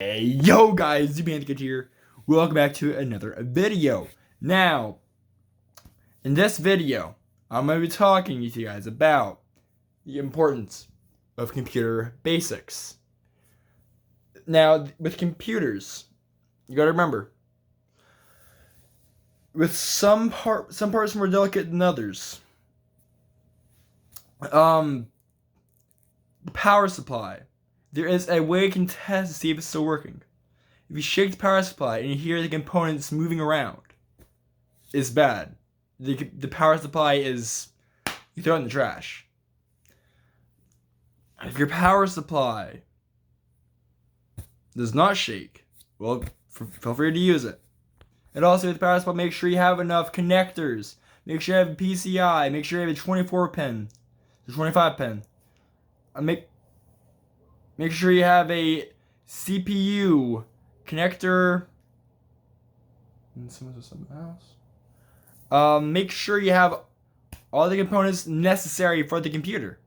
Hey, yo guys, Untitled here. Welcome back to another video. Now, in this video, I'm going to be talking to you guys about the importance of computer basics. Now, with computers, you got to remember, with some parts more delicate than others. The power supply. There is a way you can test to see if it's still working. If you shake the power supply and you hear the components moving around, it's bad. The power supply is, you throw it in the trash. If your power supply does not shake, well, feel free to use it. And also with the power supply, make sure you have enough connectors. Make sure you have a PCI. Make sure you have a 24 pin, the 25 pin. Make sure you have a CPU connector. And something else. Make sure you have all the components necessary for the computer.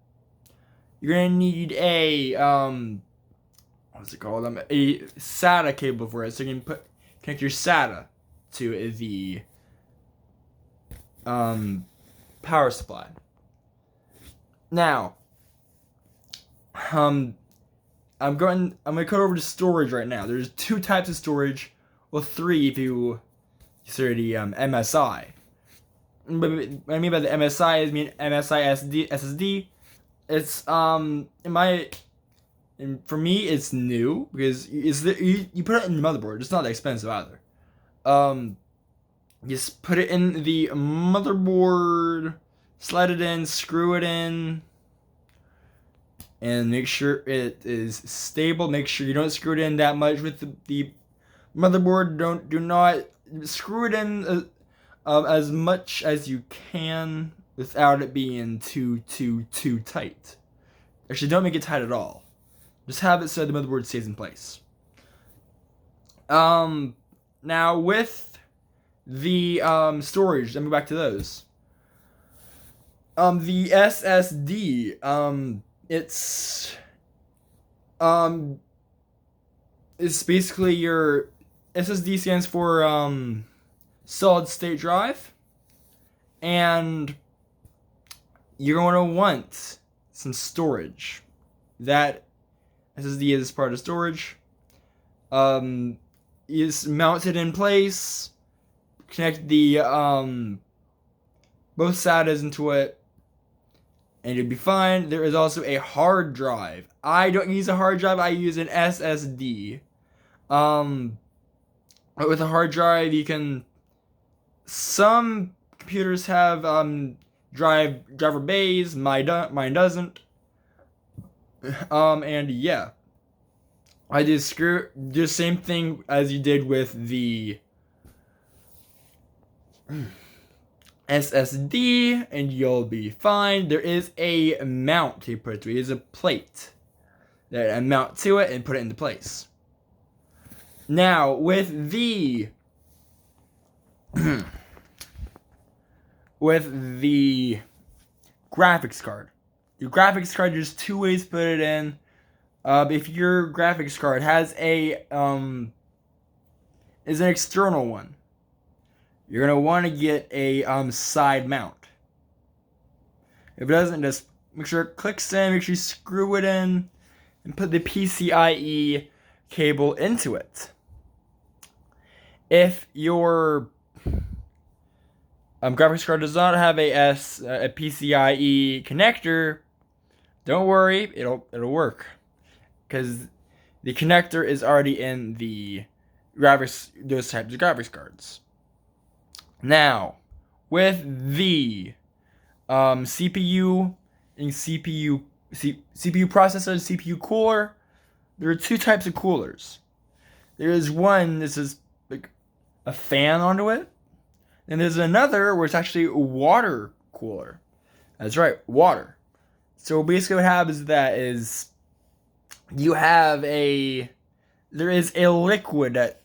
You're gonna need a what's it called? A SATA cable for it, so you can connect your SATA to the power supply. Now, I'm gonna cut over to storage right now. There's two types of storage, well, three if you consider the MSI. But what I mean by the MSI is MSI SSD. It's for me it's new because you put it in the motherboard. It's not that expensive either. Just put it in the motherboard, slide it in, screw it in, and make sure it is stable. Make sure you don't screw it in that much with the motherboard. Do not screw it in as much as you can without it being too tight. Actually, don't make it tight at all. Just have it so the motherboard stays in place. Now with the storage, let me go back to those. The SSD, it's basically your SSD stands for solid state drive, and you're going to want some storage. That SSD is part of storage. Is mounted in place. Connect the both SATAs into it, and you'll be fine. There is also a hard drive. I don't use a hard drive. I use an SSD. But with a hard drive, you can. Some computers have driver bays. Mine doesn't. And yeah, I do the same thing as you did with the SSD, and you'll be fine. There is a mount you put to it. It is a plate that I mount to it and put it into place. Now with the graphics card. Your graphics card, there's two ways to put it in. If your graphics card has is an external one, you're gonna want to get a side mount. If it doesn't, just make sure it clicks in. Make sure you screw it in and put the PCIe cable into it. If your graphics card does not have a PCIe connector, don't worry, it'll work, because the connector is already in the those types of graphics cards. Now, with the CPU and CPU processor, CPU cooler, there are two types of coolers. There is one, this is like a fan onto it. And there's another where it's actually a water cooler. That's right, water. So basically what happens is that there is a liquid that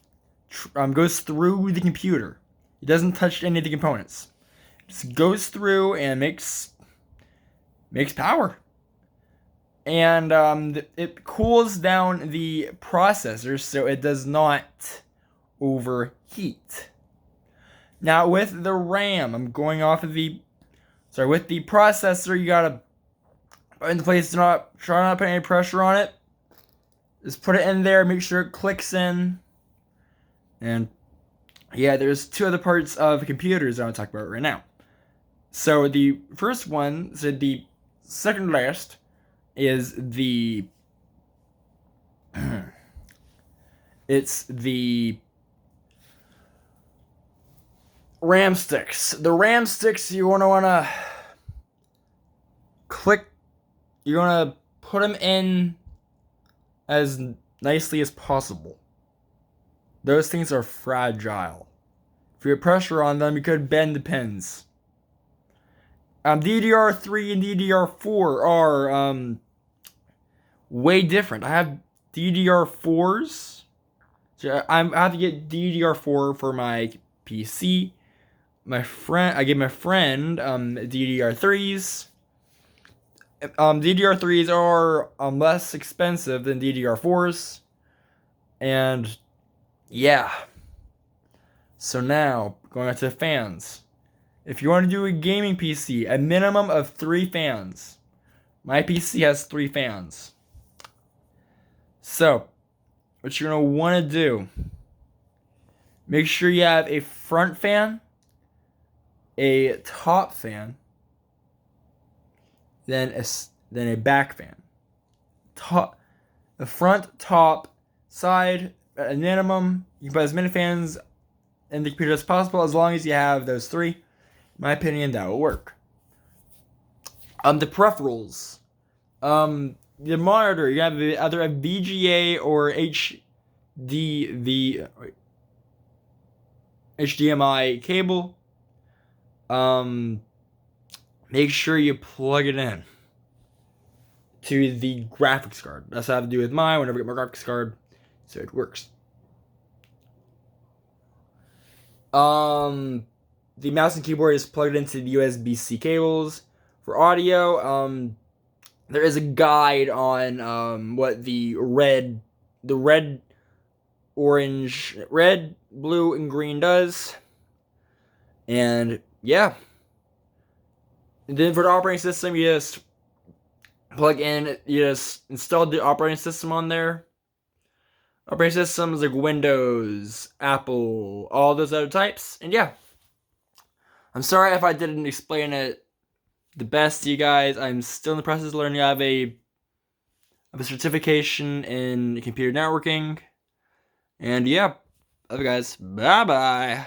goes through the computer. It doesn't touch any of the components. It just goes through and makes power. and it cools down the processor so it does not overheat. Now with the RAM, I'm going off of with the processor, you gotta put it into place. Try not to put any pressure on it. Just put it in there, make sure it clicks in. And yeah, there's two other parts of computers I want to talk about right now. So the first one, so the second last, is it's the RAM sticks. The RAM sticks, you wanna click. You wanna put them in as nicely as possible. Those things are fragile. If you put pressure on them, you could bend the pins. DDR3 and DDR4 are way different. I have DDR4s. So I have to get DDR4 for my PC. I gave my friend DDR3s. DDR3s are less expensive than DDR4s. And yeah. So now, going back to the fans. If you want to do a gaming PC, a minimum of 3 fans. My PC has 3 fans. So, what you're going to want to do, make sure you have a front fan, a top fan, then a back fan. The front, top, side, at a minimum, you can put as many fans in the computer as possible as long as you have those 3. In my opinion, that will work. The peripherals. The monitor, you have either a VGA or HDMI cable. Make sure you plug it in to the graphics card. That's what I have to do with mine whenever I get my graphics card, so it works. The mouse and keyboard is plugged into the USB-C cables. For audio, there is a guide on what the red, orange, red, blue, and green does. And yeah. And then for the operating system, you just plug in, you just install the operating system on there. Operating systems like Windows, Apple, all those other types. And yeah. I'm sorry if I didn't explain it the best to you guys. I'm still in the process of learning. I have a certification in computer networking. And yeah, love you guys. Bye bye.